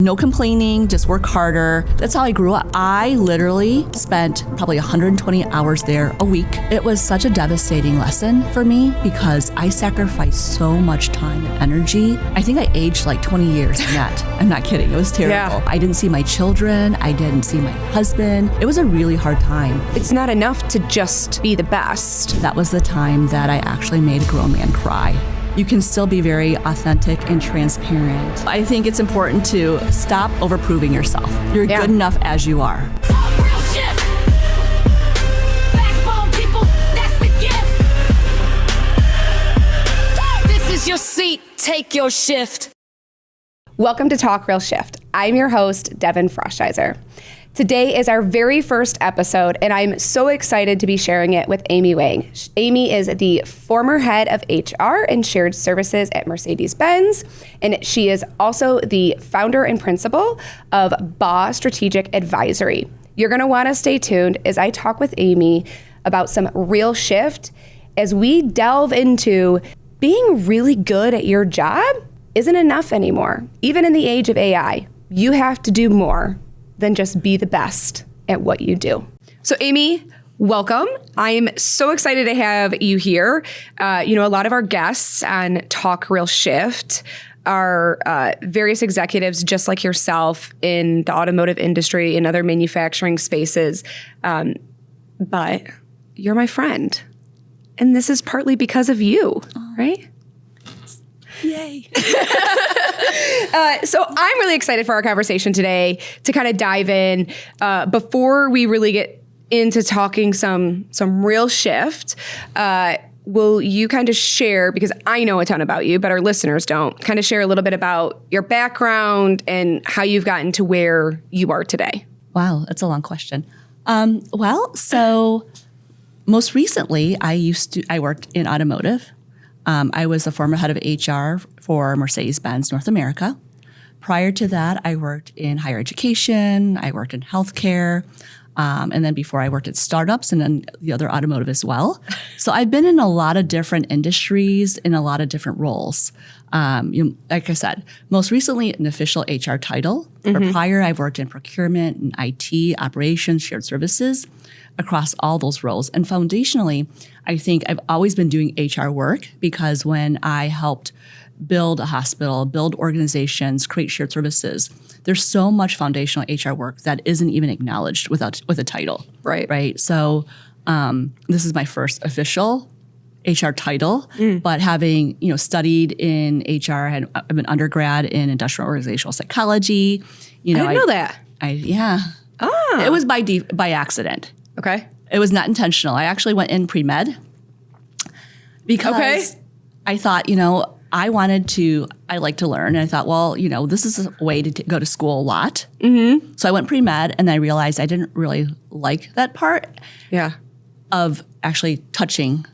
No complaining, just work harder. That's how I grew up. I literally spent probably 120 hours there a week. It was such a devastating lesson for me because I sacrificed so much time and energy. I think I aged like 20 years in that. I'm not kidding. It was terrible. Yeah. I didn't see my children. I didn't see my husband. It was a really hard time. It's not enough to just be the best. That was the time that I actually made a grown man cry. You can still be very authentic and transparent. I think it's important to stop overproving yourself. You're good enough as you are. Real shift. Backbone people, that's the gift. This is your seat, take your shift. Welcome to Talk Real Shift. I'm your host, Devin Frostheiser. Today is our very first episode, and I'm so excited to be sharing it with Amy Wang. Amy is the former head of HR and shared services at Mercedes-Benz, and she is also the founder and principal of BA Strategic Advisory. You're going to want to stay tuned as I talk with Amy about some real shift as we delve into being really good at your job isn't enough anymore. Even in the age of AI, you have to do more than just be the best at what you do. So Amy, welcome. I'm so excited to have you here. A lot of our guests on Talk Real Shift are various executives just like yourself in the automotive industry and other manufacturing spaces. But you're my friend. And this is partly because of you, right? Yay. So I'm really excited for our conversation today to kind of dive in. Before we really get into talking some real shift, will you kind of share, because I know a ton about you, but our listeners don't, kind of share a little bit about your background and how you've gotten to where you are today? Wow, that's a long question. So most recently, I worked in automotive. I was the former head of HR for Mercedes-Benz North America. Prior to that, I worked in higher education, I worked in healthcare, and then before I worked at startups and then the other automotive as well. So I've been in a lot of different industries in a lot of different roles. Like I said, most recently an official HR title, but prior I've worked in procurement and IT, operations, shared services, across all those roles. And foundationally, I think I've always been doing HR work because when I helped build a hospital, build organizations, create shared services, there's so much foundational HR work that isn't even acknowledged with a title. Right. So this is my first official HR title, but having studied in HR, I'm an undergrad in industrial organizational psychology. I didn't know that. It was by accident. Okay. It was not intentional. I actually went in pre-med because I thought, I like to learn. And I thought, this is a way to go to school a lot. Mm-hmm. So I went pre-med and I realized I didn't really like that part of actually touching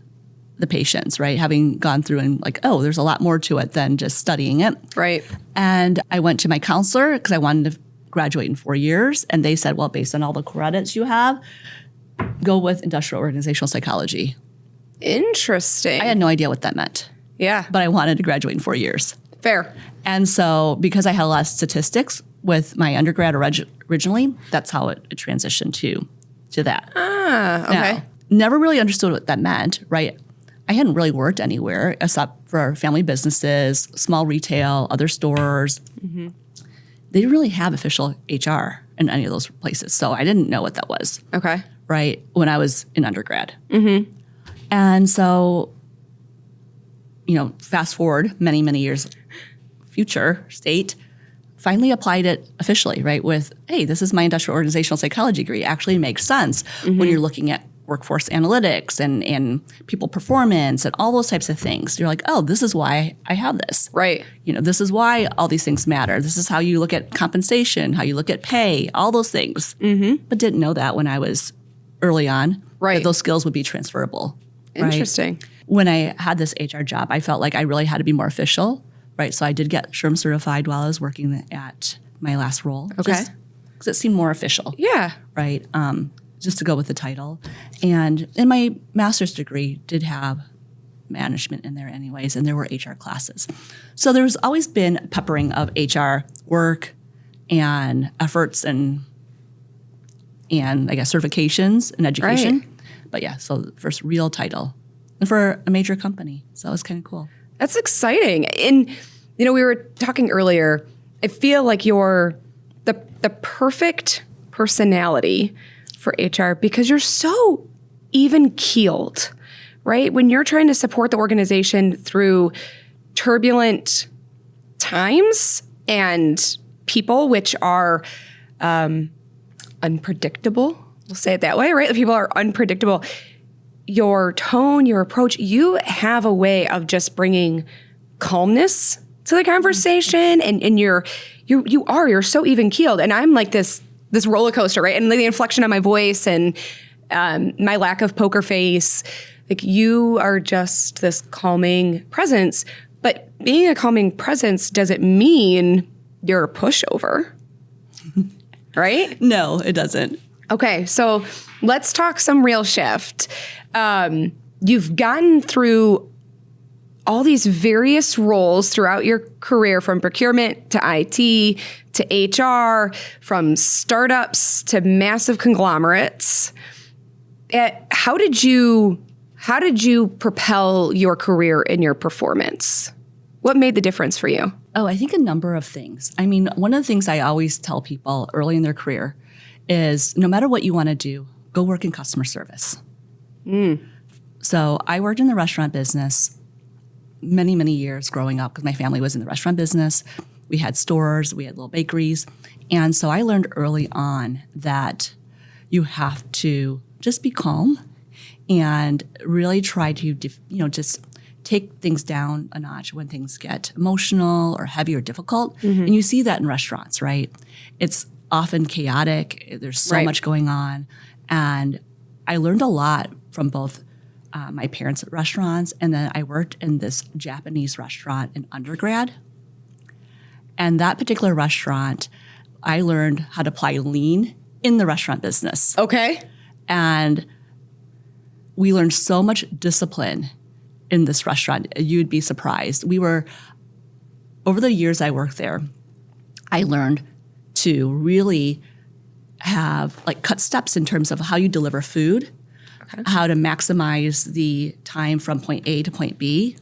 the patients, right? Having gone through and there's a lot more to it than just studying it. Right. And I went to my counselor because I wanted to graduate in 4 years. And they said, well, based on all the credits you have, go with industrial organizational psychology. Interesting. I had no idea what that meant. Yeah. But I wanted to graduate in 4 years. Fair. And so because I had a lot of statistics with my undergrad originally, that's how it transitioned to that. Ah, okay. Now, never really understood what that meant, right? I hadn't really worked anywhere except for family businesses, small retail, other stores. Mm-hmm. They didn't really have official HR in any of those places. So I didn't know what that was. Okay. Right, when I was in undergrad. Mm-hmm. And so, fast forward many, many years, future state, finally applied it officially, right, with, hey, this is my industrial organizational psychology degree. It actually makes sense when you're looking at workforce analytics and people performance and all those types of things. You're like, oh, this is why I have this. Right. This is why all these things matter. This is how you look at compensation, how you look at pay, all those things. Mm-hmm. But didn't know that when I was early on, that those skills would be transferable. Interesting. Right? When I had this HR job, I felt like I really had to be more official, right? So I did get SHRM certified while I was working at my last role. Okay. Because it seemed more official. Yeah. Right? Just to go with the title. And in my master's degree did have management in there anyways, and there were HR classes. So there's always been peppering of HR work and efforts and I guess certifications and education. Right. But yeah, so the first real title and for a major company. So it was kind of cool. That's exciting. And, we were talking earlier, I feel like you're the perfect personality for HR because you're so even keeled, right? When you're trying to support the organization through turbulent times and people which are unpredictable, we'll say it that way, right? People are unpredictable. Your tone, your approach, you have a way of just bringing calmness to the conversation, and you're so even keeled. And I'm like this roller coaster, right? And the inflection of my voice and my lack of poker face, like you are just this calming presence. But being a calming presence doesn't mean you're a pushover, right? No, it doesn't. Okay, so let's talk some real shift. You've gotten through all these various roles throughout your career, from procurement to IT to HR, from startups to massive conglomerates. How did you propel your career and your performance? What made the difference for you? Oh, I think a number of things. I mean, one of the things I always tell people early in their career is no matter what you want to do, go work in customer service. So I worked in the restaurant business many, many years growing up because my family was in the restaurant business. We had stores, we had little bakeries. And so I learned early on that you have to just be calm and really try to, just take things down a notch when things get emotional or heavy or difficult. And you see that in restaurants, right? It's often chaotic. There's so much going on. And I learned a lot from both my parents at restaurants, and then I worked in this Japanese restaurant in undergrad. And that particular restaurant, I learned how to apply lean in the restaurant business. Okay. And we learned so much discipline in this restaurant. You'd be surprised. Over the years I worked there, I learned to really have cut steps in terms of how you deliver food, how to maximize the time from point A to point B.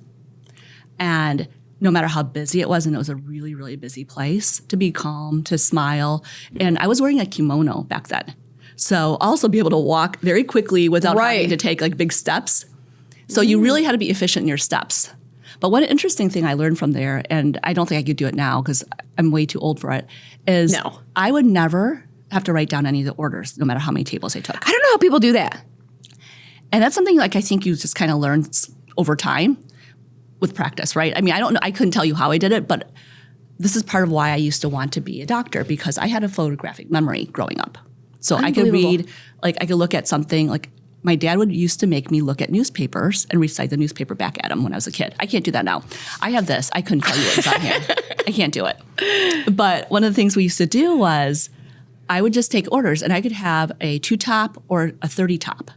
And no matter how busy it was, and it was a really, really busy place, to be calm, to smile. And I was wearing a kimono back then. So also be able to walk very quickly without having to take big steps. So you really had to be efficient in your steps. But one interesting thing I learned from there, and I don't think I could do it now because I'm way too old for it, is I would never have to write down any of the orders, no matter how many tables I took. I don't know how people do that. And that's something I think you just kind of learn over time with practice, right? I mean, I don't know. I couldn't tell you how I did it, but this is part of why I used to want to be a doctor, because I had a photographic memory growing up. So I could read, I could look at something, my dad used to make me look at newspapers and recite the newspaper back at him when I was a kid. I can't do that now. I have this. I couldn't tell you what's on here. I can't do it. But one of the things we used to do was I would just take orders, and I could have a 2-top or a 30-top.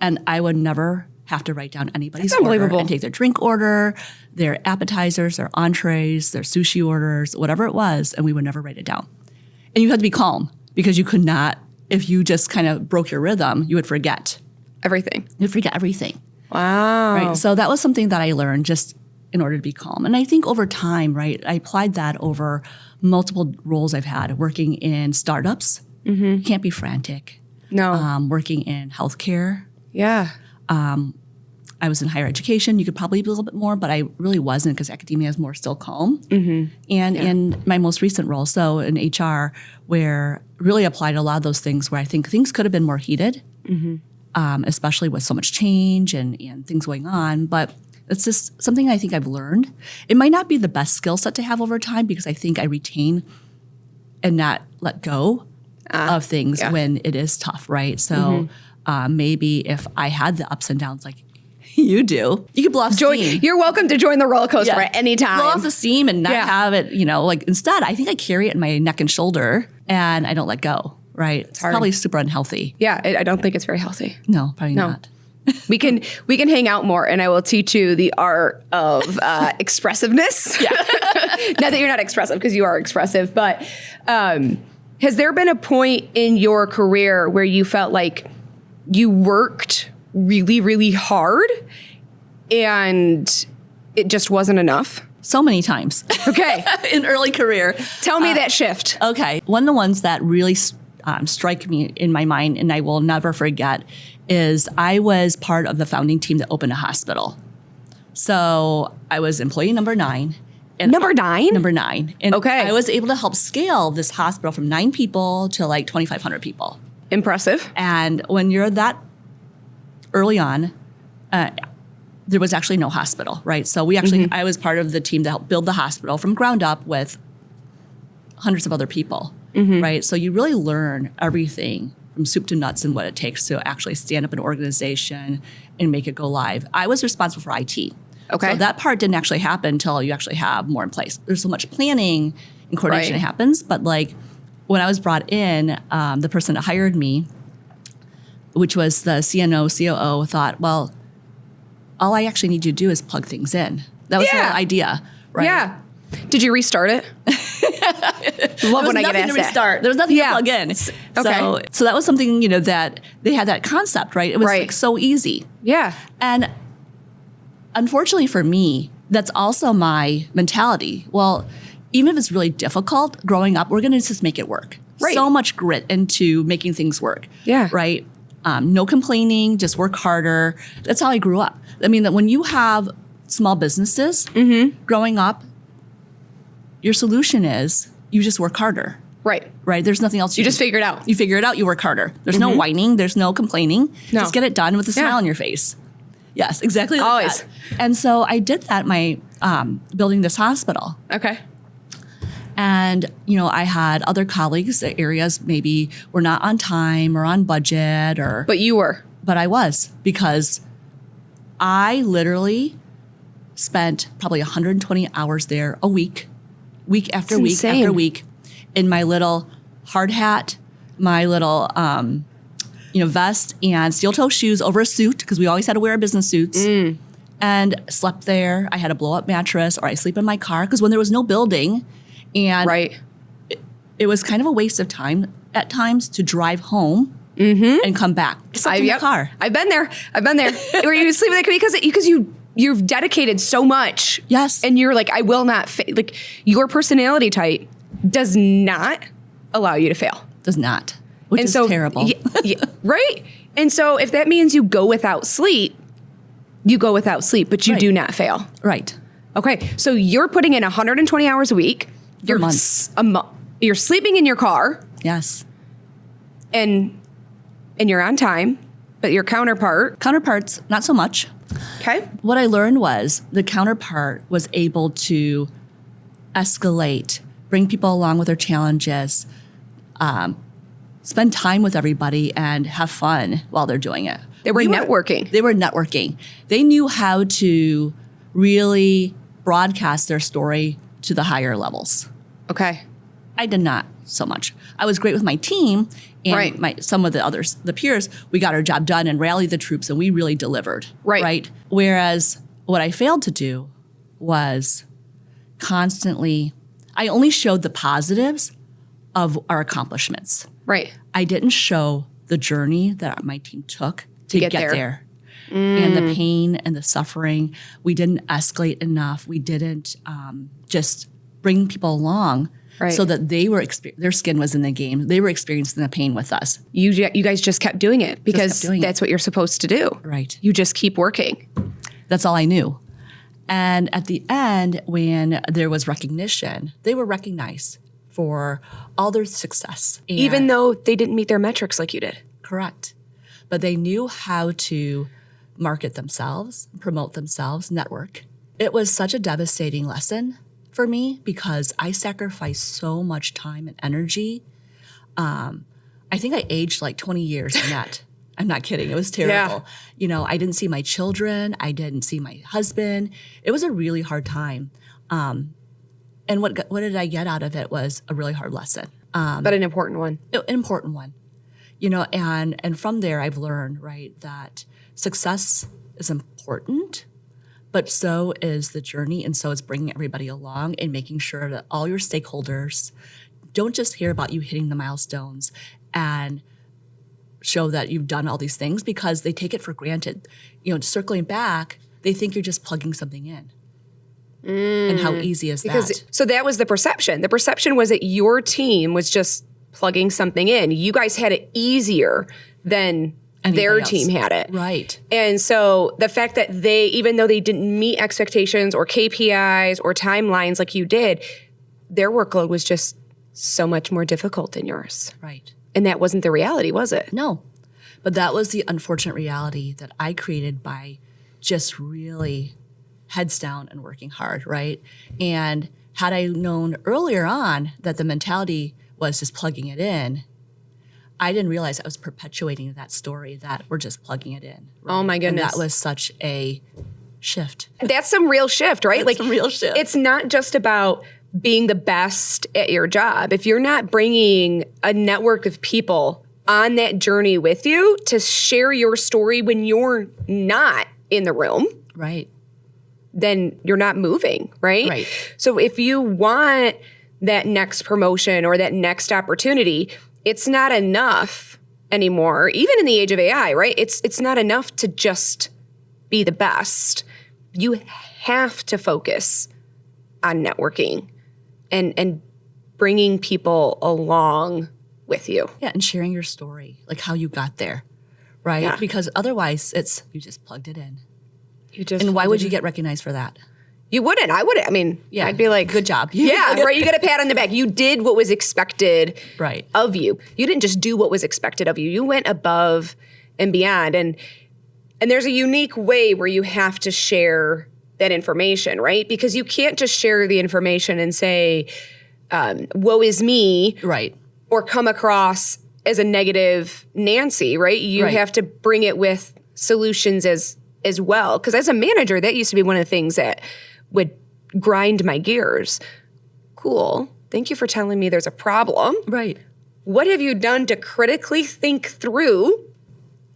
And I would never have to write down anybody's order and take their drink order, their appetizers, their entrees, their sushi orders, whatever it was, and we would never write it down. And you had to be calm because you could not, if you just kind of broke your rhythm, you would forget. Everything. You'd forget everything. Wow. Right. So that was something that I learned just in order to be calm. And I think over time, right, I applied that over multiple roles I've had, working in startups. You can't be frantic. No. Working in healthcare. Yeah. I was in higher education. You could probably be a little bit more, but I really wasn't because academia is more still calm. And in my most recent role, so in HR, where really applied a lot of those things where I think things could have been more heated, especially with so much change and things going on. But it's just something I think I've learned. It might not be the best skill set to have over time because I think I retain and not let go of things when it is tough, right? So maybe if I had the ups and downs like you do, you could blow off steam. You're welcome to join the roller coaster at any time. Blow off the steam and not have it, instead, I think I carry it in my neck and shoulder and I don't let go, right? It's probably super unhealthy. Yeah, I don't think it's very healthy. No, probably not. We can hang out more, and I will teach you the art of expressiveness. Yeah. Not that you're not expressive, because you are expressive, but has there been a point in your career where you felt like you worked really, really hard and it just wasn't enough? So many times. Okay. In early career. Tell me that shift. Okay. One of the ones that really strike me in my mind and I will never forget is I was part of the founding team that opened a hospital. So I was employee number 9. Number 9? Number 9. And Okay. I was able to help scale this hospital from 9 people to like 2,500 people. Impressive. And when you're that early on, there was actually no hospital, right? So we actually, I was part of the team that helped build the hospital from ground up with hundreds of other people, right? So you really learn everything from soup to nuts and what it takes to actually stand up an organization and make it go live. I was responsible for IT. Okay. So that part didn't actually happen until you actually have more in place. There's so much planning and coordination that happens, but like when I was brought in, the person that hired me, which was the CNO, COO, thought, well, all I actually need you to do is plug things in. That was the idea, right? Yeah. Did you restart it? Love when I get asked to restart. There was nothing to plug in. Okay. So that was something, that they had that concept, right? It was like so easy. Yeah. And unfortunately for me, that's also my mentality. Well, even if it's really difficult growing up, we're going to just make it work. Right. So much grit into making things work. Yeah. Right? No complaining, just work harder. That's how I grew up. I mean, that when you have small businesses growing up, your solution is you just work harder. Right. Right? There's nothing else. You just figure it out. You figure it out. You work harder. There's no whining. There's no complaining. No. Just get it done with a smile on your face. Yes, exactly like Always. that. And so I did that my building this hospital. Okay. And, I had other colleagues, areas maybe were not on time or on budget But you were. But I was, because I literally spent probably 120 hours there a week after week insane. after week, in my little hard hat, my little vest and steel toe shoes over a suit, because we always had to wear our business suits, and slept there. I had a blow up mattress, or I sleep in my car, because when there was no building, and it was kind of a waste of time at times to drive home and come back. Slept in the car. I've been there. Where you sleep in the car because you've dedicated so much. Yes. And you're like, I will not like your personality type does not allow you to fail. Does not. Which is terrible. Right? And so if that means you go without sleep, but you do not fail. Right. Okay. So you're putting in 120 hours a week. For months. You're sleeping in your car. Yes. And you're on time, but your Counterparts, not so much. Okay. What I learned was the counterpart was able to escalate, bring people along with their challenges, spend time with everybody, and have fun while they're doing it. They were networking. They were networking. They knew how to really broadcast their story to the higher levels. Okay. I did not so much. I was great with my team and some of the others, the peers. We got our job done and rallied the troops, and we really delivered. Right. Whereas what I failed to do was constantly, I only showed the positives of our accomplishments. Right. I didn't show the journey that my team took to get there. And the pain and the suffering. We didn't escalate enough. We didn't just bring people along so that they were their skin was in the game. They were experiencing the pain with us. You guys just kept doing it because that's what you're supposed to do. Right. You just keep working. That's all I knew. And at the end, when there was recognition, they were recognized for all their success. Even though they didn't meet their metrics like you did. Correct. But they knew how to market themselves, promote themselves, network. It was such a devastating lesson for me because I sacrificed so much time and energy. I think I aged like 20 years in that. I'm not kidding. It was terrible. Yeah. I didn't see my children. I didn't see my husband. It was a really hard time. And what did I get out of it was a really hard lesson. But an important one. An important one. and from there I've learned, right, that success is important, but so is the journey, and so is bringing everybody along and making sure that all your stakeholders don't just hear about you hitting the milestones and show that you've done all these things, because they take it for granted. Circling back, they think you're just plugging something in. And how easy is that? So that was the perception. The perception was that your team was just plugging something in. You guys had it easier than their team had it. Right. And so the fact that even though they didn't meet expectations or KPIs or timelines like you did, their workload was just so much more difficult than yours. Right. And that wasn't the reality, was it? No. But that was the unfortunate reality that I created by just really heads down and working hard, right? And had I known earlier on that the mentality was just plugging it in, I didn't realize I was perpetuating that story that we're just plugging it in. Right? Oh my goodness. And that was such a shift. That's some real shift, right? That's some real shift. It's not just about being the best at your job. If you're not bringing a network of people on that journey with you to share your story when you're not in the room, right, then you're not moving, right? Right. So if you want that next promotion or that next opportunity, it's not enough anymore, even in the age of AI, right? It's not enough to just be the best. You have to focus on networking and bringing people along with you. Yeah, and sharing your story, like how you got there, right? Yeah. Because otherwise, you just plugged it in. And why would you get recognized for that? You wouldn't. I wouldn't. I mean, Yeah, I'd be like, good job. Yeah, right. You get a pat on the back. You did what was expected Right. of you. You didn't just do what was expected of you. You went above and beyond. And there's a unique way where you have to share that information, right? Because you can't just share the information and say, woe is me. Right. Or come across as a negative Nancy, right? You Right. have to bring it with solutions as well. Because as a manager, that used to be one of the things that would grind my gears. Cool. Thank you for telling me there's a problem. Right. What have you done to critically think through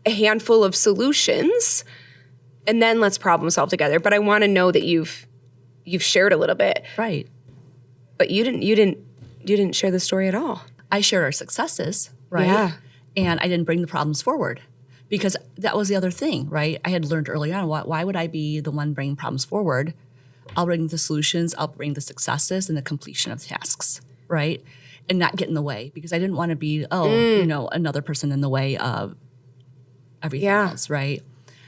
a handful of solutions? And then let's problem solve together. But I want to know that you've shared a little bit. Right. But you didn't share the story at all. I shared our successes, right? Yeah. And I didn't bring the problems forward, because that was the other thing, right? I had learned early on, why would I be the one bringing problems forward? I'll bring the solutions, I'll bring the successes and the completion of tasks, right? And not get in the way, because I didn't want to be, another person in the way of everything else, right?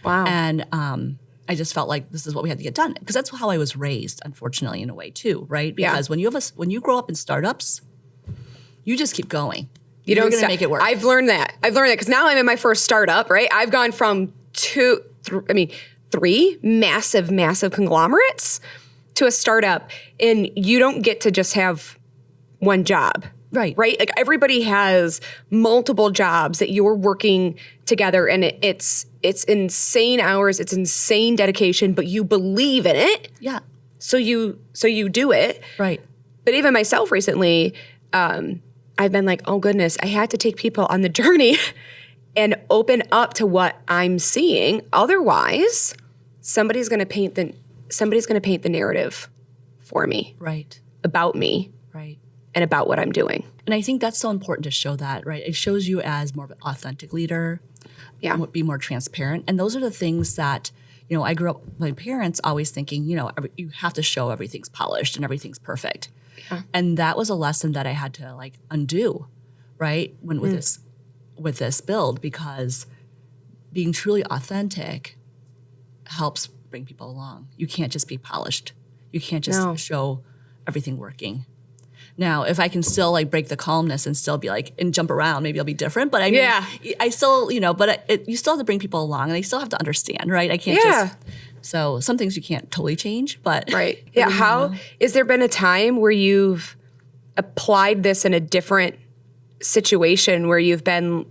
Wow. And I just felt like this is what we had to get done, because that's how I was raised, unfortunately, in a way too, right? Because when you grow up in startups, you just keep going. You don't going to make it work. I've learned that because now I'm in my first startup, right? I've gone from three massive conglomerates to a startup, and you don't get to just have one job. Right. Like everybody has multiple jobs that you're working together, and it's insane hours, it's insane dedication, but you believe in it. Yeah. So you do it. Right. But even myself recently, I've been like, oh goodness, I had to take people on the journey and open up to what I'm seeing. Otherwise, somebody's going to paint the narrative for me. Right. About me. Right. And about what I'm doing. And I think that's so important to show that, right? It shows you as more of an authentic leader. Yeah. Be more transparent. And those are the things that, I grew up with my parents always thinking, you have to show everything's polished and everything's perfect. Yeah. And that was a lesson that I had to undo, right? With this build, because being truly authentic helps bring people along. You can't just be polished. You can't just show everything working. Now, if I can still break the calmness and still be and jump around, maybe I'll be different. But I mean, I still, you still have to bring people along, and they still have to understand, right? I can't just. So some things you can't totally change, but right. Yeah. Is there been a time where you've applied this in a different situation where you've been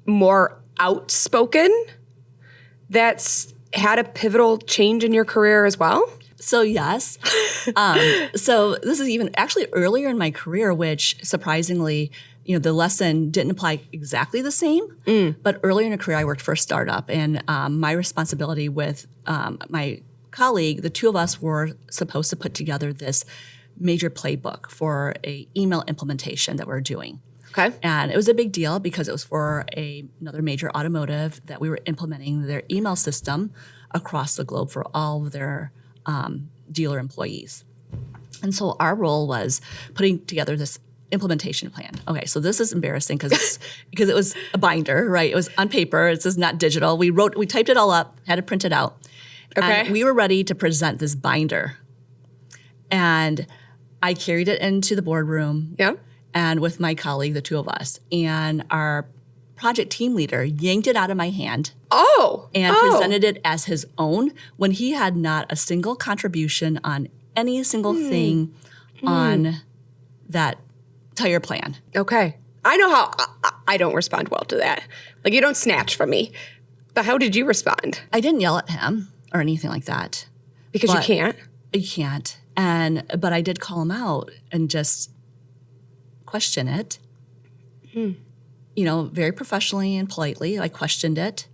more outspoken that's had a pivotal change in your career as well? So yes. So this is even actually earlier in my career, which surprisingly, the lesson didn't apply exactly the same. But earlier in a career, I worked for a startup, and my responsibility with my colleague, the two of us were supposed to put together this major playbook for a email implementation that we're doing. Okay. And it was a big deal because it was for another major automotive that we were implementing their email system across the globe for all of their dealer employees. And so our role was putting together this implementation plan. Okay, so this is embarrassing because it was a binder, right? It was on paper. This is not digital. We typed it all up, had it printed out. Okay. And we were ready to present this binder. And I carried it into the boardroom. Yeah. And with my colleague, the two of us, and our project team leader yanked it out of my hand and presented it as his own when he had not a single contribution on any single thing on that entire plan. Okay. I know how I don't respond well to that. Like, you don't snatch from me. But how did you respond? I didn't yell at him or anything like that. Because you can't? You can't. But I did call him out and just question it. Very professionally and politely. I questioned it.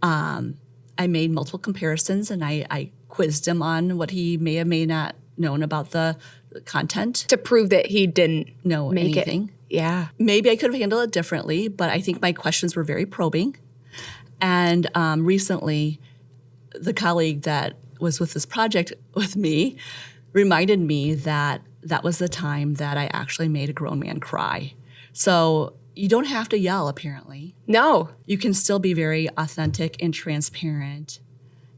I made multiple comparisons, and I quizzed him on what he may not known about the content. To prove that he didn't know make anything. It. Yeah. Maybe I could have handled it differently, but I think my questions were very probing. And recently, the colleague that was with this project with me reminded me that that was the time that I actually made a grown man cry. So you don't have to yell, apparently. No. You can still be very authentic and transparent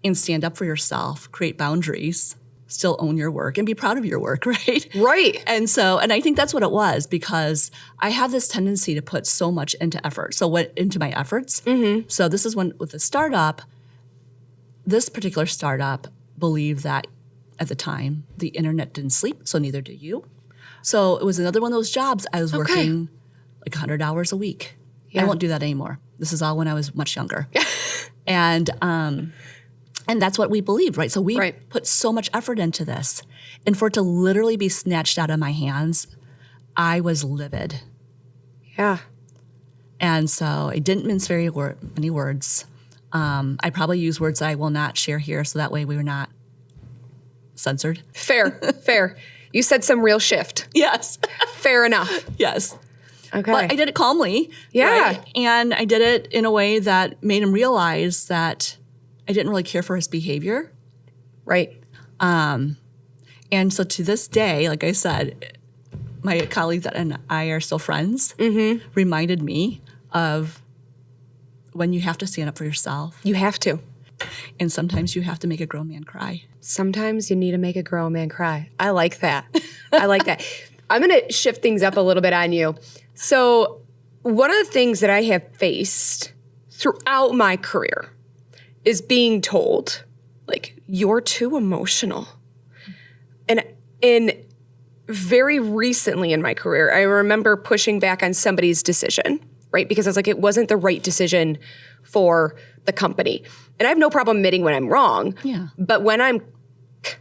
and stand up for yourself, create boundaries, still own your work and be proud of your work, right? Right. And I think that's what it was, because I have this tendency to put so much into effort. So what into my efforts. Mm-hmm. So this is when with the startup, this particular startup believed that at the time the internet didn't sleep, so neither do you. So it was another one of those jobs I was working like 100 hours a week. Yeah. I won't do that anymore. This is all when I was much younger. And that's what we believed, right? So we put so much effort into this. And for it to literally be snatched out of my hands, I was livid. Yeah. And so I didn't mince very many words. I probably use words I will not share here, so that way we were not censored. Fair. You said some real shift. Yes. Fair enough. Yes. Okay. But I did it calmly. Yeah. Right? And I did it in a way that made him realize that I didn't really care for his behavior. Right. And so to this day, like I said, my colleague and I are still friends, reminded me of when you have to stand up for yourself. You have to. And sometimes you have to make a grown man cry. Sometimes you need to make a grown man cry. I like that. I'm going to shift things up a little bit on you. So one of the things that I have faced throughout my career is being told, like, you're too emotional. And very recently in my career, I remember pushing back on somebody's decision, right? Because I was like, it wasn't the right decision for the company. And I have no problem admitting when I'm wrong. Yeah. But when I'm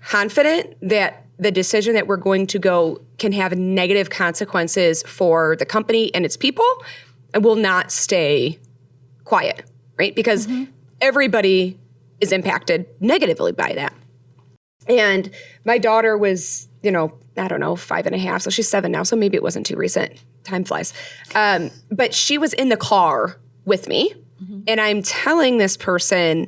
confident that the decision that we're going to go can have negative consequences for the company and its people, I will not stay quiet, right? Because everybody is impacted negatively by that. And my daughter was, 5.5, so she's 7 now, so maybe it wasn't too recent. Time flies. But she was in the car with me, and I'm telling this person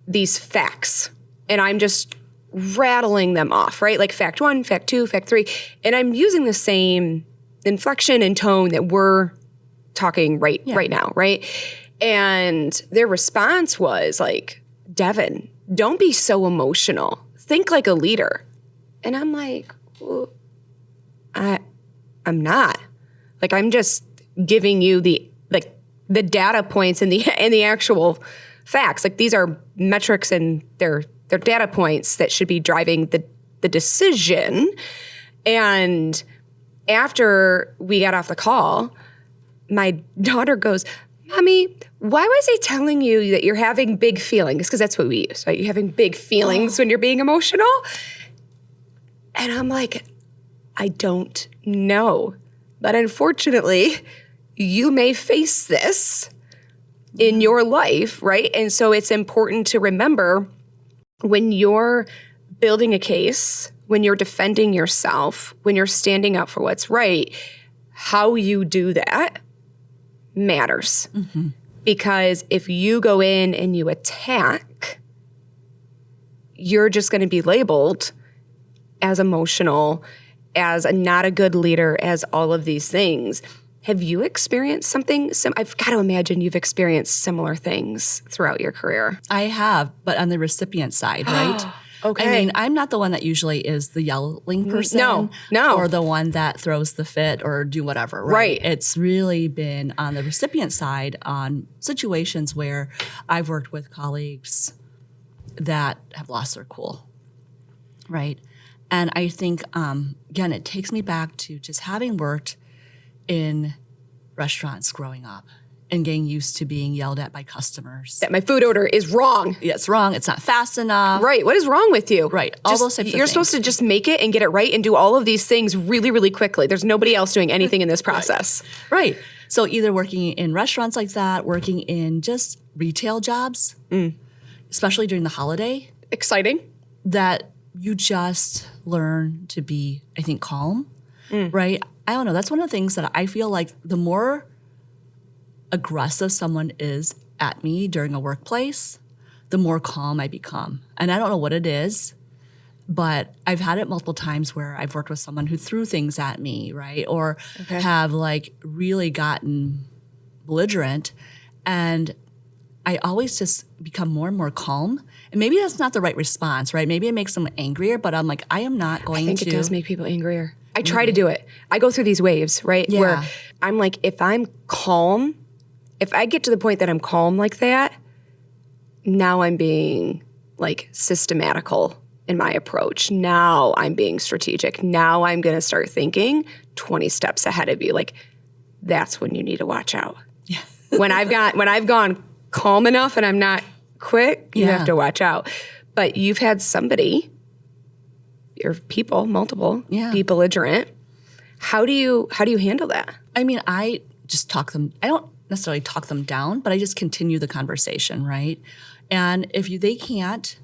these facts, and I'm just rattling them off, right? Like fact 1, fact 2, fact 3, and I'm using the same inflection and tone that we're talking right now, right? And their response was like, Devin, don't be so emotional. Think like a leader. And I'm like, well, I'm not. Like, I'm just giving you the data points and the actual facts. Like, these are metrics and they're data points that should be driving the decision. And after we got off the call, my daughter goes, Mommy, why was he telling you that you're having big feelings? Because that's what we use, right? You're having big feelings when you're being emotional. And I'm like, I don't know. But unfortunately, you may face this in your life, right? And so it's important to remember when you're building a case, when you're defending yourself, when you're standing up for what's right, how you do that matters. Because if you go in and you attack, you're just going to be labeled as emotional, as not a good leader, as all of these things. Have you experienced something? I've got to imagine you've experienced similar things throughout your career. I have, but on the recipient side, right? Okay. I mean, I'm not the one that usually is the yelling person. No. Or the one that throws the fit or do whatever, right? Right. It's really been on the recipient side on situations where I've worked with colleagues that have lost their cool, right? And I think, again, it takes me back to just having worked in restaurants growing up and getting used to being yelled at by customers. That my food order is wrong. Yeah, it's wrong. It's not fast enough. Right. What is wrong with you? Right. All those types of You're things. supposed to just make it and get it right and do all of these things really, really quickly. There's nobody else doing anything in this process. Right. So either working in restaurants like that, working in just retail jobs, especially during the holiday, Exciting. that you just learn to be, I think, calm, right? I don't know. That's one of the things that I feel like the more aggressive someone is at me during a workplace, the more calm I become. And I don't know what it is, but I've had it multiple times where I've worked with someone who threw things at me, right? Or have like really gotten belligerent. And I always just become more and more calm. And maybe that's not the right response, right? Maybe it makes them angrier, but I'm like, I am not going to. I think it does make people angrier. I try to do it. I go through these waves, right? Yeah. Where I'm like, if I'm calm, if I get to the point that I'm calm like that, now I'm being like systematical in my approach. Now I'm being strategic. Now I'm going to start thinking 20 steps ahead of you. Like, that's when you need to watch out. Yeah. when I've gone calm enough and I'm not quick, you Yeah. have to watch out. But you've had somebody, or people, multiple, be belligerent. How do you handle that? I mean, I just I don't necessarily talk them down, but I just continue the conversation, right? And if they can't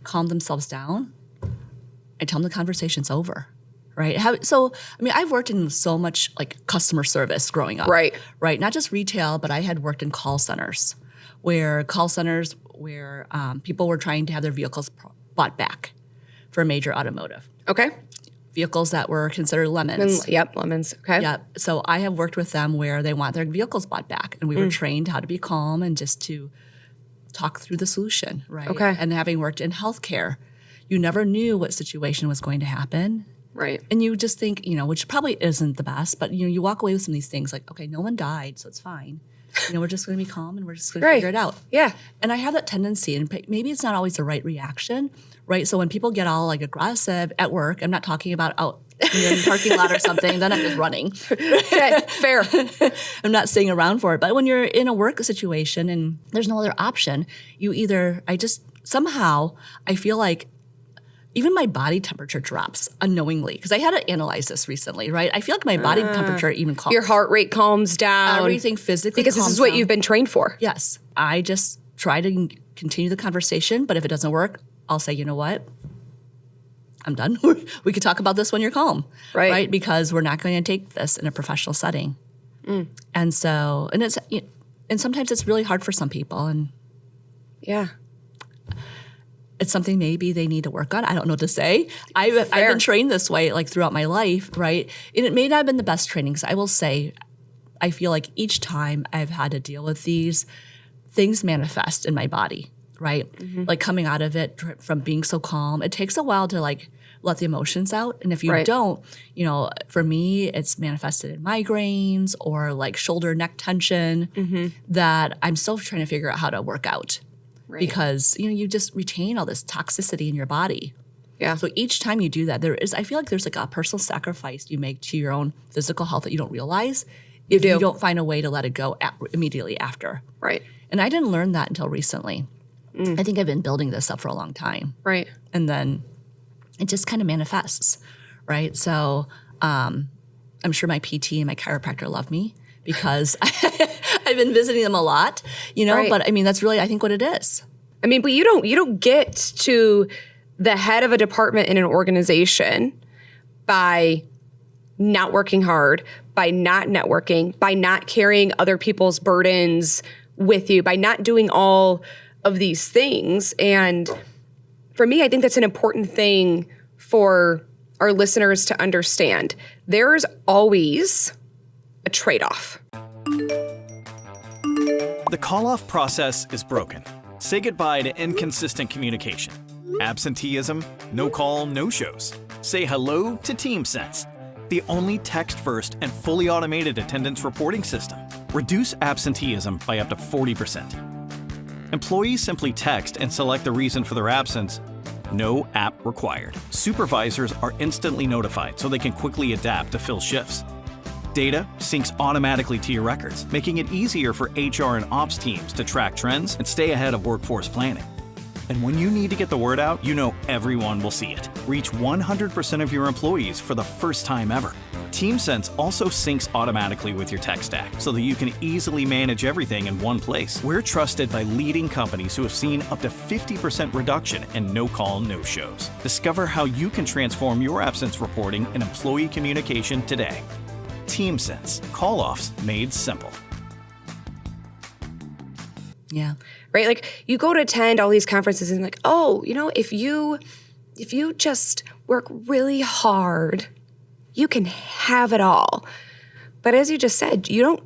calm themselves down, I tell them the conversation's over, right? I've worked in so much like customer service growing up. Right. Right, not just retail, but I had worked in call centers where people were trying to have their vehicles bought back for a major automotive. Okay. Vehicles that were considered lemons. Yep, lemons. Okay. Yeah. So I have worked with them where they want their vehicles bought back. And we were trained how to be calm and just to talk through the solution, right? Okay. And having worked in healthcare, you never knew what situation was going to happen. Right. And you just think, which probably isn't the best, but you walk away with some of these things like, okay, no one died, so it's fine. We're just going to be calm and we're just going to figure it out. Yeah. And I have that tendency, and maybe it's not always the right reaction, right? So when people get all like aggressive at work, I'm not talking about out in the parking lot or something, then I'm just running. Okay, fair. I'm not staying around for it. But when you're in a work situation and there's no other option, I feel like even my body temperature drops unknowingly because I had to analyze this recently, right? I feel like my body temperature even calms. Your heart rate calms down. Everything physically because this calms is what down. you've been trained for. Yes. I just try to continue the conversation, but if it doesn't work, I'll say, you know what? I'm done. We could talk about this when you're calm, right? Because we're not going to take this in a professional setting. And so, and sometimes it's really hard for some people, and Yeah. it's something maybe they need to work on. I don't know what to say. I've been trained this way like throughout my life, right? And it may not have been the best training because I will say, I feel like each time I've had to deal with these, things manifest in my body, right? Like coming out of it from being so calm, it takes a while to like let the emotions out. And if you don't, for me, it's manifested in migraines or like shoulder neck tension that I'm still trying to figure out how to work out. Right. Because you just retain all this toxicity in your body. Yeah. So each time you do that, I feel like there's like a personal sacrifice you make to your own physical health that you don't realize if you don't find a way to let it go immediately after. Right. And I didn't learn that until recently. I think I've been building this up for a long time. Right. And then it just kind of manifests, right? So I'm sure my PT and my chiropractor love me because I've been visiting them a lot, Right. but I mean, that's really, I think, what it is. I mean, but you don't get to the head of a department in an organization by not working hard, by not networking, by not carrying other people's burdens with you, by not doing all of these things. And for me, I think that's an important thing for our listeners to understand. There's always a trade-off. The call-off process is broken. Say goodbye to inconsistent communication. Absenteeism, no call, no shows. Say hello to TeamSense, the only text-first and fully automated attendance reporting system. Reduce absenteeism by up to 40%. Employees simply text and select the reason for their absence. No app required. Supervisors are instantly notified so they can quickly adapt to fill shifts. Data syncs automatically to your records, making it easier for HR and ops teams to track trends and stay ahead of workforce planning. And when you need to get the word out, you know everyone will see it. Reach 100% of your employees for the first time ever. TeamSense also syncs automatically with your tech stack so that you can easily manage everything in one place. We're trusted by leading companies who have seen up to 50% reduction in no-call, no-shows. Discover how you can transform your absence reporting and employee communication today. TeamSense. Call-offs made simple. Yeah. Right? Like you go to attend all these conferences and like, oh, if you just work really hard, you can have it all. But as you just said, you don't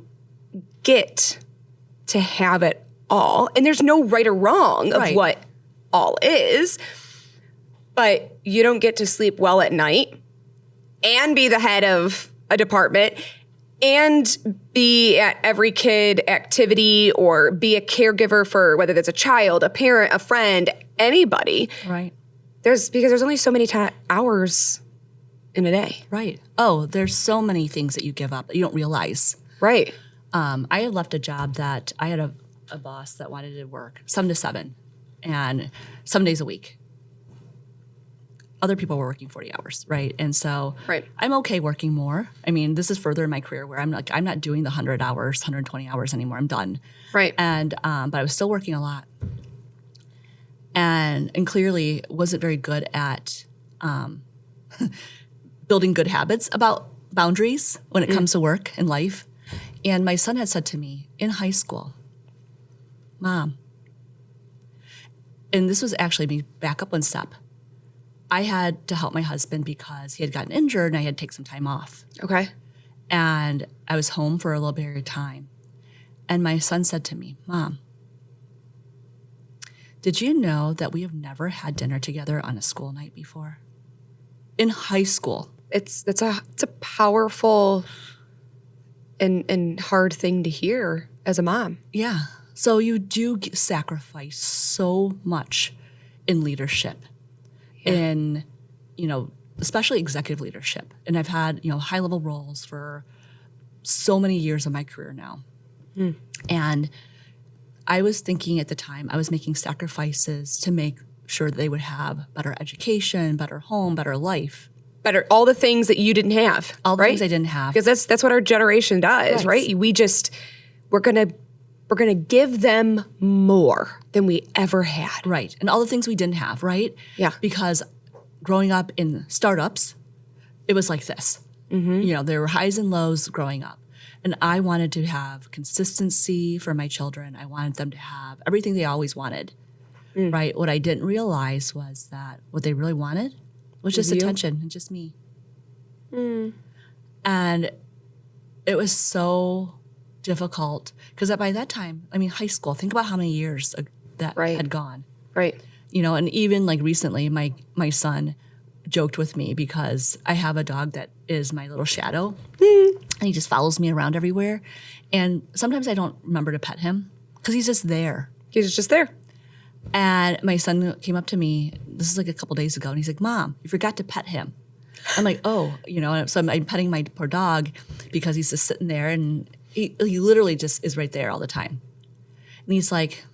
get to have it all. And there's no right or wrong of what all is. But you don't get to sleep well at night and be the head of a department and be at every kid activity or be a caregiver for whether that's a child, a parent, a friend, anybody. Right. Because there's only so many hours in a day. Right. Oh, there's so many things that you give up that you don't realize. Right. I had left a job that I had a boss that wanted to work 7 to 7 and 7 days a week. Other people were working 40 hours, right? And so I'm okay working more. I mean, this is further in my career where I'm not doing the 100 hours, 120 hours anymore. I'm done. Right. And but I was still working a lot. And clearly wasn't very good at building good habits about boundaries when it comes to work and life. And my son had said to me in high school, Mom, and this was actually me back up one step. I had to help my husband because he had gotten injured and I had to take some time off. Okay. And I was home for a little period of time. And my son said to me, Mom, did you know that we have never had dinner together on a school night before? In high school. It's a powerful and hard thing to hear as a mom. Yeah. So you do sacrifice so much in leadership. In, especially executive leadership. And I've had, high-level roles for so many years of my career now. And I was thinking at the time, I was making sacrifices to make sure that they would have better education, better home, better life. Better, all the things that you didn't have. All the right? things I didn't have. Because that's what our generation does, right? We're gonna give them more than we ever had. Right. And all the things we didn't have, right? Yeah. Because growing up in startups, it was like this. There were highs and lows growing up. And I wanted to have consistency for my children. I wanted them to have everything they always wanted, right? What I didn't realize was that what they really wanted was just attention and just me. And it was so difficult because by that time, high school, think about how many years that had gone. Right. And even like recently, my son joked with me because I have a dog that is my little shadow and he just follows me around everywhere. And sometimes I don't remember to pet him because he's just there. He's just there. And my son came up to me, this is like a couple days ago, and he's like, Mom, you forgot to pet him. I'm like, oh, so I'm petting my poor dog because he's just sitting there and He literally just is right there all the time. And he's like,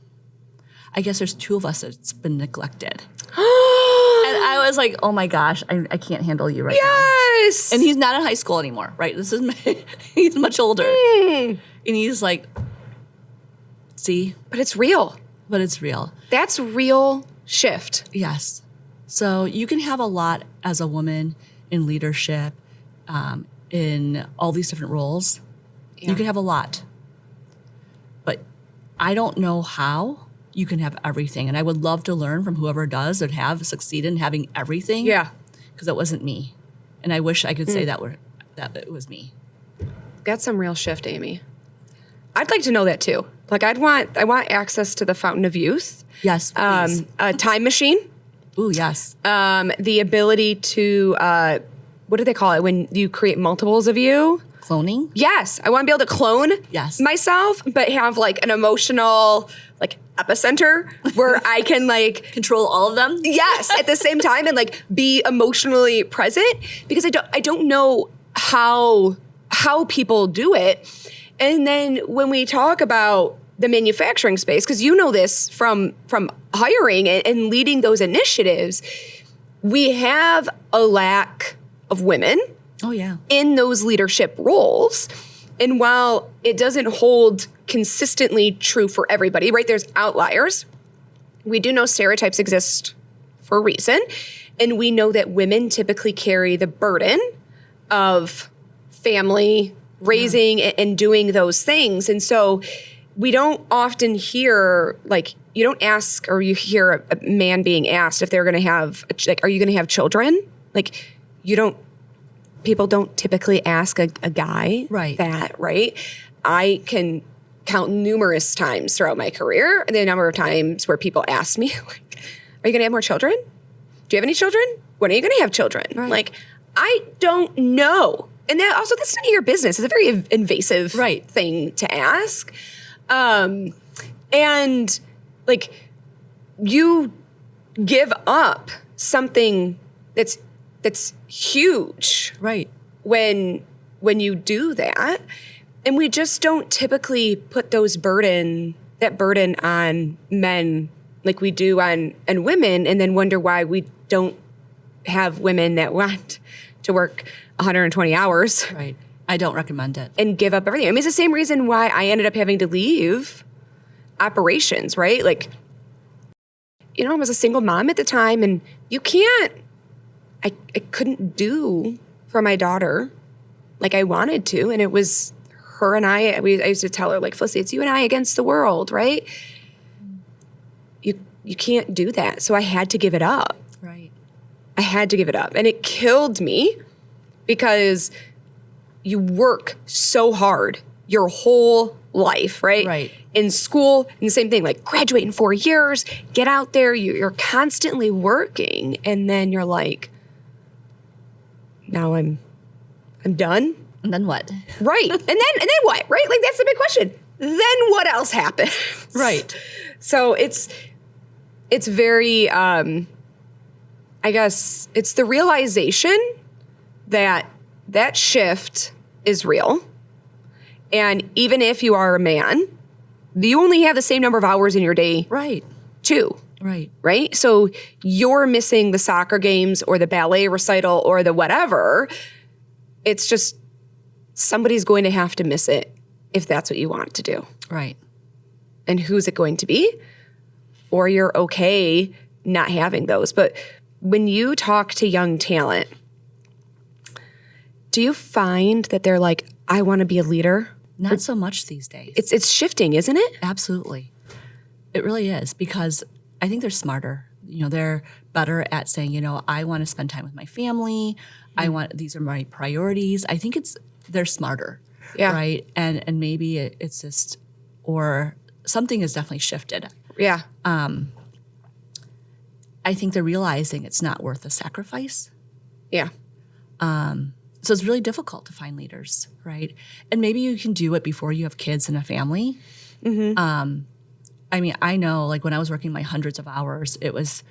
I guess there's 2 of us that's been neglected. And I was like, oh my gosh, I can't handle you right now. Yes. And he's not in high school anymore, right? He's much older. And he's like, see? But it's real. But it's real. That's real shift. Yes. So you can have a lot as a woman in leadership, in all these different roles. Yeah. You can have a lot. But I don't know how you can have everything. And I would love to learn from whoever does or have succeeded in having everything. Yeah. Because it wasn't me. And I wish I could say that it was me. That's some real shift, Amy. I'd like to know that too. Like I want access to the fountain of youth. Yes, please. A time machine. Ooh, yes. The ability to what do they call it when you create multiples of you? Cloning? Yes, I want to be able to clone myself, but have like an emotional like epicenter where I can like Control all of them? yes at the same time and like be emotionally present because I don't know how people do it. And then when we talk about the manufacturing space, because you know this from hiring and leading those initiatives, we have a lack of women Oh, yeah. in those leadership roles. And while it doesn't hold consistently true for everybody, right? There's outliers. We do know stereotypes exist for a reason. And we know that women typically carry the burden of family, raising and doing those things. And so we don't often hear, like, you don't ask or you hear a man being asked if they're going to have, like, are you going to have children? Like, people don't typically ask a guy that, right? I can count numerous times throughout my career the number of times where people ask me, like, are you going to have more children? Do you have any children? When are you going to have children? Right. Like, I don't know. And that also, that's none of your business. It's a very invasive thing to ask. And like, you give up something that's huge. Right. When you do that. And we just don't typically put that burden on men like we do on women, and then wonder why we don't have women that want to work 120 hours. Right. I don't recommend it. And give up everything. I mean, it's the same reason why I ended up having to leave operations, right? Like, I was a single mom at the time, and I couldn't do for my daughter like I wanted to. And it was her and I used to tell her, like, Felicity, it's you and I against the world, right? You can't do that. So I had to give it up. Right. I had to give it up. And it killed me because you work so hard your whole life, right? Right. In school, and the same thing, like graduate in 4 years, get out there, you're constantly working, and then you're like, now I'm done. And then what? Right. And then what? Right? Like, that's the big question. Then what else happens? Right. So it's very, I guess, it's the realization that shift is real. And even if you are a man, you only have the same number of hours in your day. Right. Too. Right. Right? So you're missing the soccer games or the ballet recital or the whatever. It's just somebody's going to have to miss it if that's what you want to do. Right. And who's it going to be? Or you're okay not having those. But when you talk to young talent, do you find that they're like, I want to be a leader? Not so much these days. It's shifting, isn't it? Absolutely. It really is, because I think they're smarter. They're better at saying, I want to spend time with my family. These are my priorities. I think they're smarter. Yeah. Right. And maybe it's just, or something has definitely shifted. Yeah. I think they're realizing it's not worth the sacrifice. Yeah. So it's really difficult to find leaders, right? And maybe you can do it before you have kids and a family. Mm-hmm. I mean, I know, like, when I was working my hundreds of hours, it was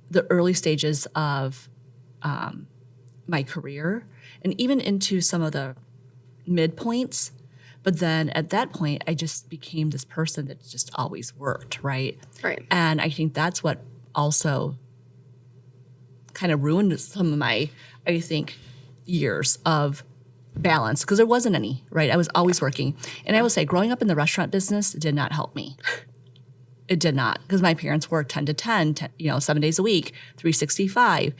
the early stages of my career and even into some of the midpoints. But then at that point, I just became this person that just always worked, right? Right. And I think that's what also kind of ruined some of my, I think, years of balance, because there wasn't any, right? I was always working. And I will say, growing up in the restaurant business did not help me. It did not, because my parents worked 10 to 10, 7 days a week, 365.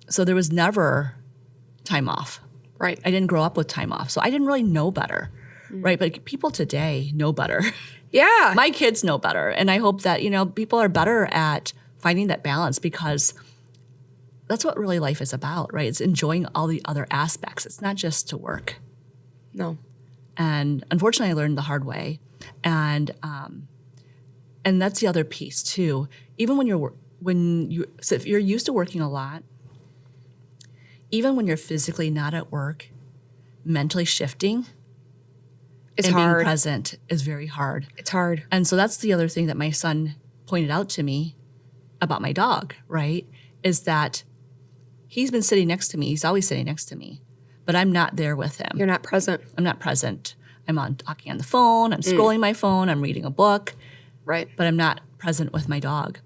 So there was never time off. Right. I didn't grow up with time off. So I didn't really know better, right? But people today know better. Yeah. My kids know better. And I hope that, people are better at finding that balance, because that's what really life is about, right? It's enjoying all the other aspects. It's not just to work. No. And unfortunately, I learned the hard way. And that's the other piece too. Even so if you're used to working a lot, even when you're physically not at work, mentally shifting It's and hard. being present is very hard. It's hard. And so that's the other thing that my son pointed out to me about my dog, right? Is that he's been sitting next to me. He's always sitting next to me, but I'm not there with him. You're not present. I'm not present. I'm talking on the phone. I'm scrolling my phone. I'm reading a book. Right. But I'm not present with my dog.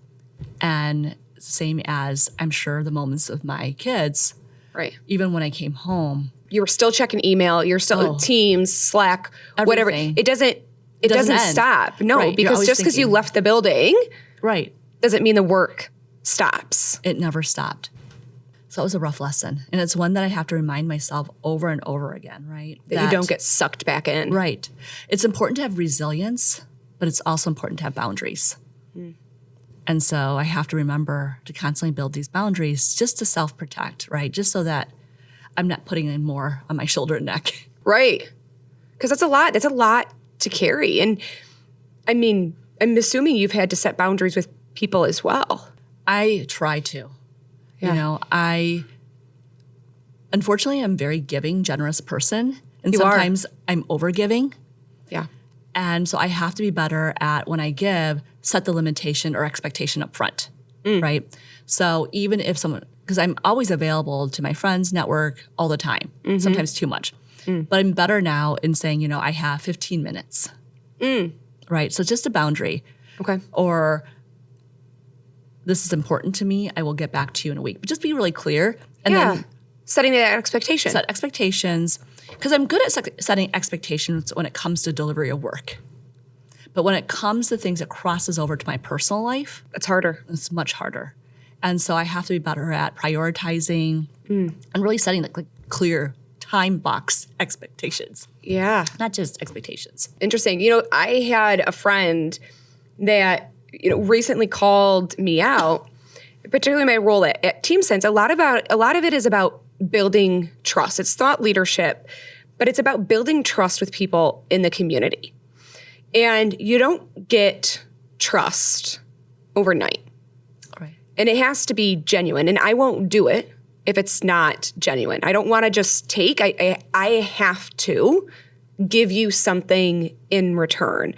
And same as I'm sure the moments of my kids, Right. even when I came home. You were still checking email. You're still Teams, Slack, whatever. Everything. It doesn't end. stop. No, Right, you're because always just because you thinking. left the building Right. doesn't mean the work stops. It never stopped. So it was a rough lesson. And it's one that I have to remind myself over and over again, right? That you don't get sucked back in. Right. It's important to have resilience, but it's also important to have boundaries. And so I have to remember to constantly build these boundaries just to self-protect, right? Just so that I'm not putting in more on my shoulder and neck. Right. Because that's a lot. That's a lot to carry. And I mean, I'm assuming you've had to set boundaries with people as well. I try to. Yeah. Unfortunately, I'm a very giving, generous person. And You are. sometimes I'm over-giving. Yeah. And so I have to be better at, when I give, set the limitation or expectation up front, right? So even if someone, because I'm always available to my friends, network all the time, sometimes too much. But I'm better now in saying, I have 15 minutes, right? So just a boundary. Okay. Or this is important to me, I will get back to you in a week. But just be really clear. And then Setting that expectation. set expectations, because I'm good at setting expectations when it comes to delivery of work. But when it comes to things that crosses over to my personal life, That's harder. it's much harder. And so I have to be better at prioritizing and really setting like clear time box expectations, Yeah. not just expectations. Interesting. I had a friend that, recently called me out, particularly my role at TeamSense. A lot of it is about building trust. It's thought leadership, but it's about building trust with people in the community. And you don't get trust overnight. Right. And it has to be genuine. And I won't do it if it's not genuine. I don't want to just take. I have to give you something in return.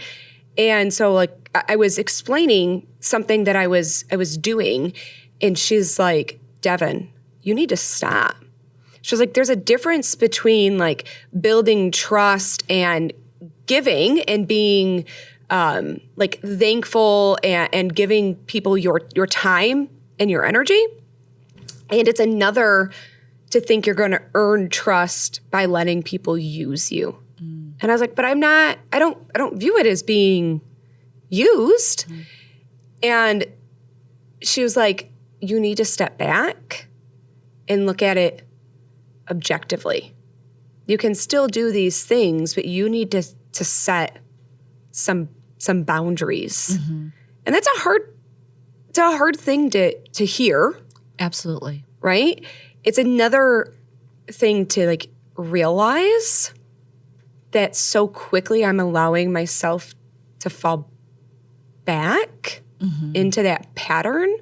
And so I was explaining something that I was doing, and she's like, Devin, you need to stop. She was like, there's a difference between building trust and giving and being thankful and giving people your time and your energy. And it's another to think you're going to earn trust by letting people use you. And I was like, but I don't view it as being used. And she was like, you need to step back and look at it objectively. You can still do these things, but you need to set some boundaries. And that's a hard thing to hear, Absolutely. right? It's another thing to realize that so quickly I'm allowing myself to fall back into that pattern.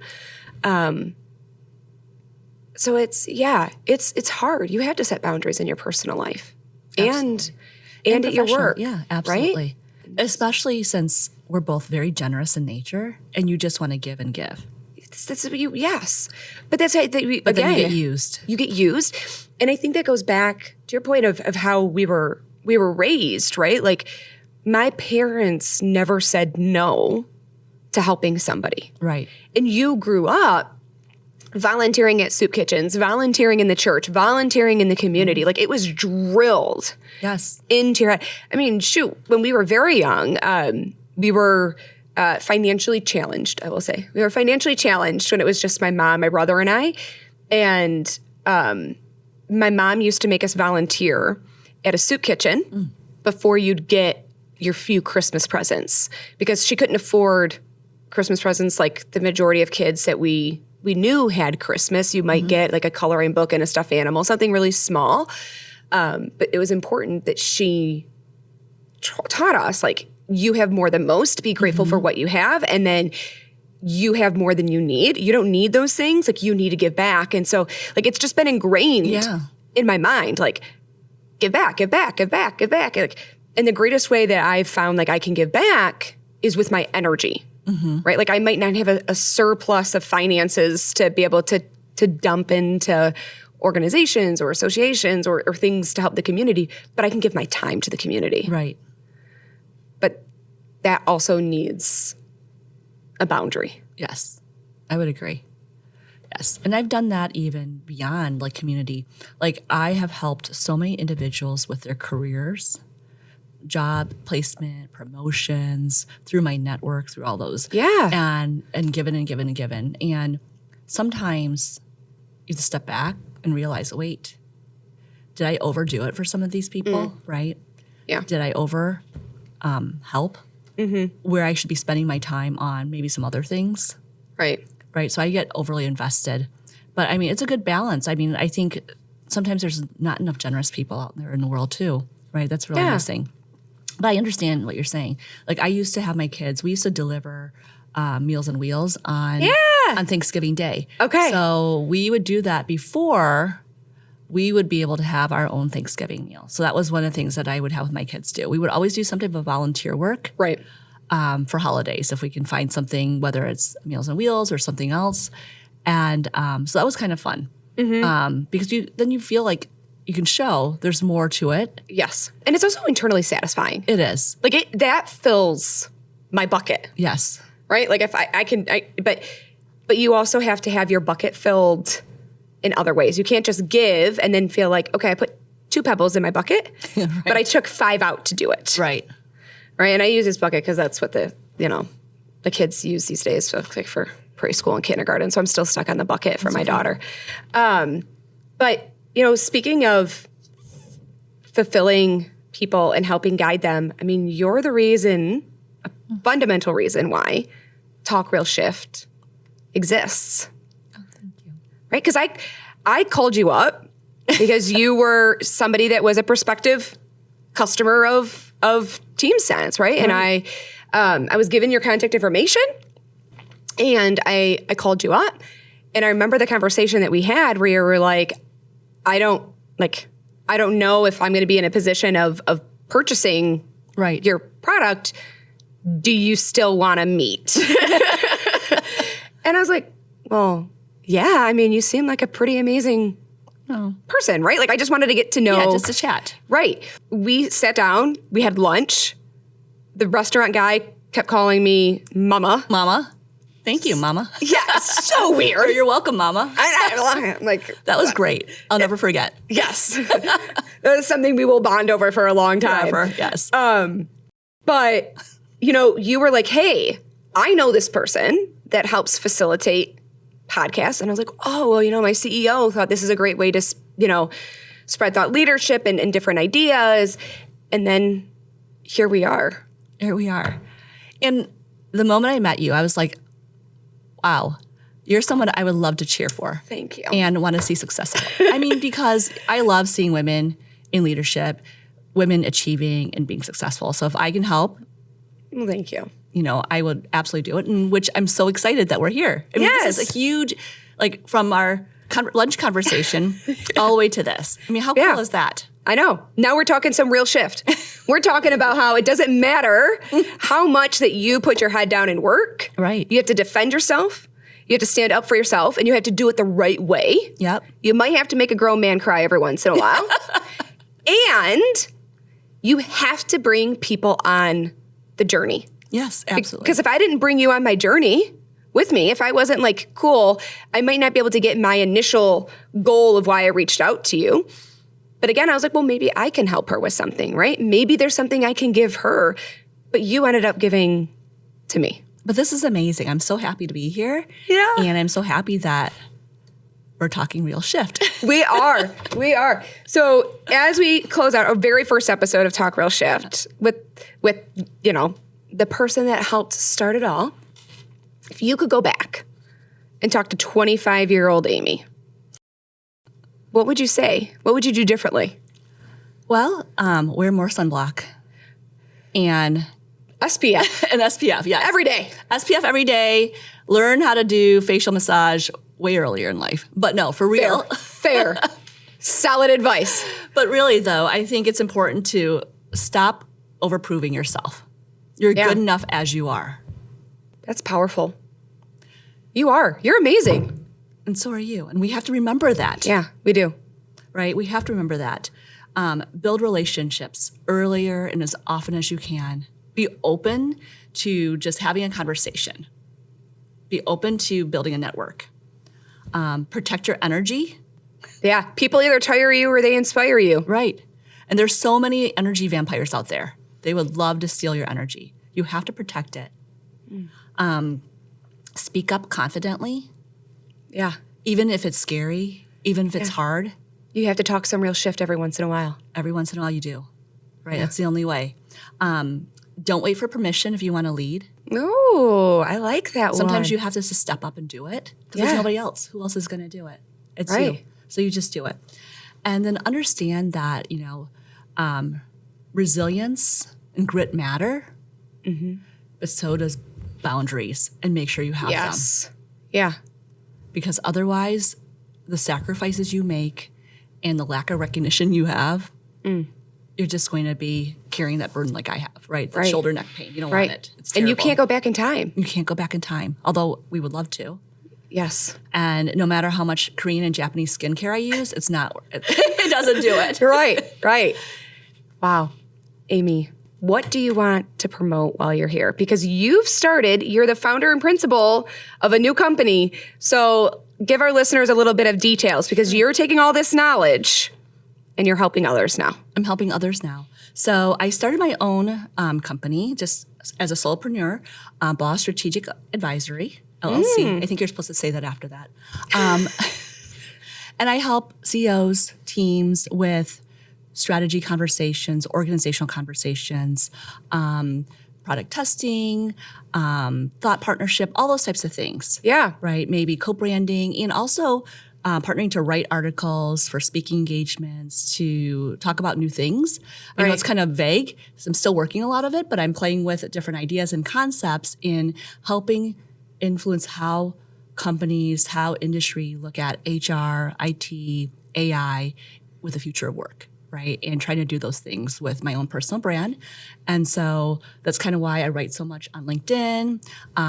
So it's hard. You have to set boundaries in your personal life and at your professional. work. Yeah, absolutely. Especially since we're both very generous in nature and you just want to give and give. Yes. But that's how, But then you get used. You get used. And I think that goes back to your point of how we were we were raised, right? Like my parents never said no to helping somebody. Right. And you grew up volunteering at soup kitchens, volunteering in the church, volunteering in the community. Like it was drilled Yes. into your head. I mean, shoot, when we were very young, we were financially challenged, I will say. We were financially challenged when it was just my mom, my brother, and I. And my mom used to make us volunteer at a soup kitchen before you'd get your few Christmas presents because she couldn't afford Christmas presents like the majority of kids that we knew had Christmas. You might get like a coloring book and a stuffed animal, something really small. But it was important that she taught us, like, you have more than most. Be grateful for what you have. And then you have more than you need. You don't need those things. Like, you need to give back. And so, like, it's just been ingrained in my mind. Like, give back, give back, give back, give back. Like, and the greatest way that I've found, like, I can give back is with my energy. Right? Like I might not have a surplus of finances to be able to dump into organizations or associations or things to help the community, but I can give my time to the community. Right. But that also needs a boundary. Yes, I would agree. Yes. And I've done that even beyond like community. Like I have helped so many individuals with their careers, job placement, promotions, through my network, through all those. Yeah. And given and given and given. And sometimes you have to step back and realize, wait, did I overdo it for some of these people? Right? Yeah. Did I over help where I should be spending my time on maybe some other things? Right. Right. So I get overly invested. But I mean, it's a good balance. I mean, I think sometimes there's not enough generous people out there in the world too. Right. That's really missing. But I understand what you're saying. Like I used to have my kids, we used to deliver Meals on Wheels on Thanksgiving Day. Okay. So we would do that before we would be able to have our own Thanksgiving meal. So that was one of the things that I would have with my kids do. We would always do some type of volunteer work Right. For holidays if we can find something, whether it's Meals on Wheels or something else. And so that was kind of fun because then you feel like you can show there's more to it. Yes. And it's also internally satisfying. It is. Like that fills my bucket. Yes. Right? Like if I can, but you also have to have your bucket filled in other ways. You can't just give and then feel like, okay, I put 2 pebbles in my bucket, but I took 5 out to do it. Right. Right. And I use this bucket because that's what the kids use these days, so like for preschool and kindergarten. So I'm still stuck on the bucket for my daughter. But speaking of fulfilling people and helping guide them, I mean, you're the reason, a fundamental reason why Talk Real Shift exists. Oh, thank you. Right? Because I called you up because you were somebody that was a prospective customer of Team Sense, right? And I was given your contact information and I called you up. And I remember the conversation that we had where you were like, I don't know if I'm going to be in a position of purchasing your product. Do you still want to meet? And I was like, well, yeah. I mean, you seem like a pretty amazing person, right? Like I just wanted to get to know. Yeah, just to chat. Right. We sat down. We had lunch. The restaurant guy kept calling me Mama. Mama. Thank you, Mama. Yeah, so weird. You're welcome, Mama. I'm like, that was great. I'll never forget. Yes. That was something we will bond over for a long time. Forever, yes. But, you were like, hey, I know this person that helps facilitate podcasts. And I was like, oh, well, my CEO thought this is a great way to, spread thought leadership and different ideas. And then here we are. Here we are. And the moment I met you, I was like, wow, you're someone I would love to cheer for. Thank you. And want to see success. I mean, because I love seeing women in leadership, women achieving and being successful. So if I can help, well, thank you. I would absolutely do it. And which I'm so excited that we're here. I mean, This is a huge, like from our lunch conversation all the way to this. I mean, how cool is that? I know. Now we're talking some real shift. We're talking about how it doesn't matter how much that you put your head down and work. Right. You have to defend yourself. You have to stand up for yourself, and you have to do it the right way. Yep. You might have to make a grown man cry every once in a while. And you have to bring people on the journey. Yes, absolutely. Because if I didn't bring you on my journey with me, if I wasn't like, cool, I might not be able to get my initial goal of why I reached out to you. But again, I was like, well, maybe I can help her with something, right? Maybe there's something I can give her, but you ended up giving to me. But this is amazing. I'm so happy to be here. Yeah. And I'm so happy that we're talking Real Shift. We are. So as we close out our very first episode of Talk Real Shift with the person that helped start it all, if you could go back and talk to 25-year-old Amy, what would you say? What would you do differently? Well, wear more sunblock and SPF. an SPF, yes. Every day. SPF every day. Learn how to do facial massage way earlier in life. But no, for real. Fair. Solid advice. But really, though, I think it's important to stop overproving yourself. You're good enough as you are. That's powerful. You are. You're amazing. And so are you. And we have to remember that. Yeah, we do. Right? We have to remember that. Build relationships earlier and as often as you can. Be open to just having a conversation. Be open to building a network. Protect your energy. Yeah. People either tire you or they inspire you. Right. And there's so many energy vampires out there. They would love to steal your energy. You have to protect it. Speak up confidently. Yeah. Even if it's scary, even if it's hard. You have to talk some real shift every once in a while. Every once in a while you do. Right? That's the only way. Don't wait for permission if you want to lead. Oh, I like that Sometimes one. you have to just step up and do it because there's nobody else. Who else is going to do it? It's Right. you. So you just do it. And then understand that, resilience and grit matter, but so does boundaries, and make sure you have them. Yes. Yeah. Because otherwise, the sacrifices you make and the lack of recognition you have, you're just going to be carrying that burden like I have, right? The shoulder, neck pain. You don't want it. It's And you terrible. can't go back in time. You can't go back in time, although we would love to. Yes. And no matter how much Korean and Japanese skincare I use, it's not, it doesn't do it. Right. Wow. Amy, what do you want to promote while you're here? Because you're the founder and principal of a new company. So give our listeners a little bit of details because you're taking all this knowledge and you're helping others now. I'm helping others now. So I started my own company just as a solopreneur, Boss Strategic Advisory, LLC. I think you're supposed to say that after that. And I help CEOs, teams with strategy conversations, organizational conversations, product testing, thought partnership, all those types of things. Yeah. Right? Maybe co-branding and also partnering to write articles for speaking engagements, to talk about new things. I know it's kind of vague, so I'm still working a lot of it, but I'm playing with different ideas and concepts in helping influence how companies, how industry look at HR, IT, AI with the future of work, right? And trying to do those things with my own personal brand. And so that's kind of why I write so much on LinkedIn.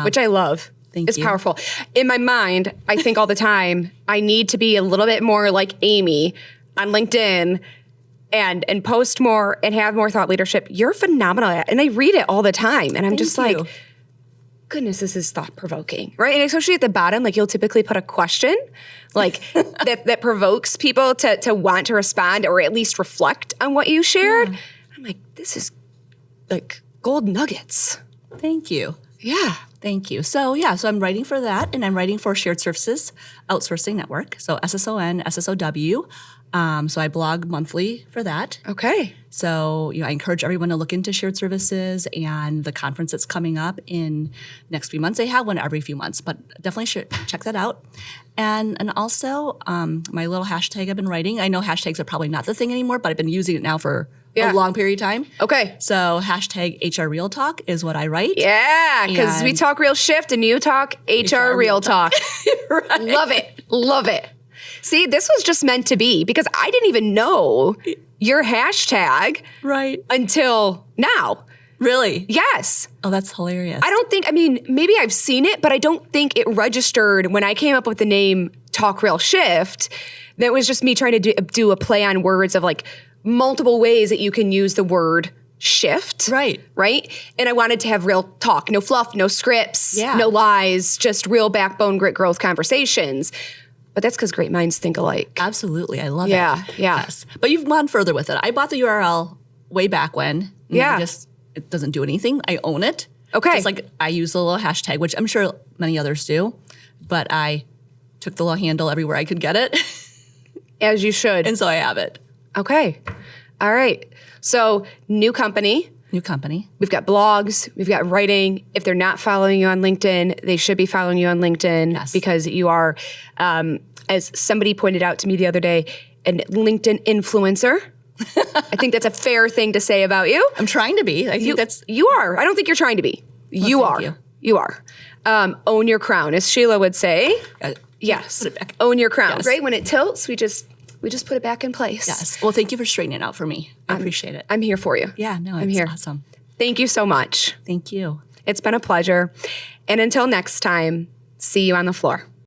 Which I love. It's powerful. In my mind, I think all the time, I need to be a little bit more like Amy on LinkedIn and post more and have more thought leadership. You're phenomenal at it. And I read it all the time. And I'm just like, goodness, this is thought-provoking, right? And especially at the bottom, like you'll typically put a question like that provokes people to want to respond or at least reflect on what you shared. I'm like, this is like gold nuggets. Thank you. Yeah. Thank you. So I'm writing for that, and I'm writing for Shared Services Outsourcing Network, so SSON, SSOW. So I blog monthly for that. Okay. So I encourage everyone to look into shared services and the conference that's coming up in next few months. They have one every few months, but definitely should check that out. And also my little hashtag I've been writing. I know hashtags are probably not the thing anymore, but I've been using it now for a long period of time. Okay. So hashtag HR Real Talk is what I write. Yeah, because we talk real shift and you talk HR Real Talk. Right. Love it. Love it. See, this was just meant to be because I didn't even know your hashtag until now. Really? Yes. Oh, that's hilarious. Maybe I've seen it, but I don't think it registered when I came up with the name Talk Real Shift. That was just me trying to do a play on words of like multiple ways that you can use the word shift. Right. Right? And I wanted to have real talk, no fluff, no scripts, Yeah. no lies, just real backbone, grit, growth conversations. But that's because great minds think alike. Absolutely. I love Yeah, it. yeah. Yes. But you've gone further with it. I bought the URL way back when. and Yeah. It doesn't do anything. I own it. Okay. Just like I use the little hashtag, which I'm sure many others do. But I took the little handle everywhere I could get it. As you should. And so I have it. Okay. All right. So, new company. New company. We've got blogs, we've got writing. If they're not following you on LinkedIn, they should be following you on LinkedIn Yes. because you are, as somebody pointed out to me the other day, an LinkedIn influencer. I think that's a fair thing to say about you. I'm trying to be. I think that's You are. I don't think you're trying to be. You thank are. you. You are. Own your crown, as Sheila would say. Yes. Put it back. Own your crown. Yes. Right? When it tilts, we just put it back in place. yes. Well, thank you for straightening it out for me. I appreciate it. I'm here for you. Yeah, no, I'm it's here. awesome. Thank you so much. Thank you. It's been a pleasure. And until next time, see you on the floor.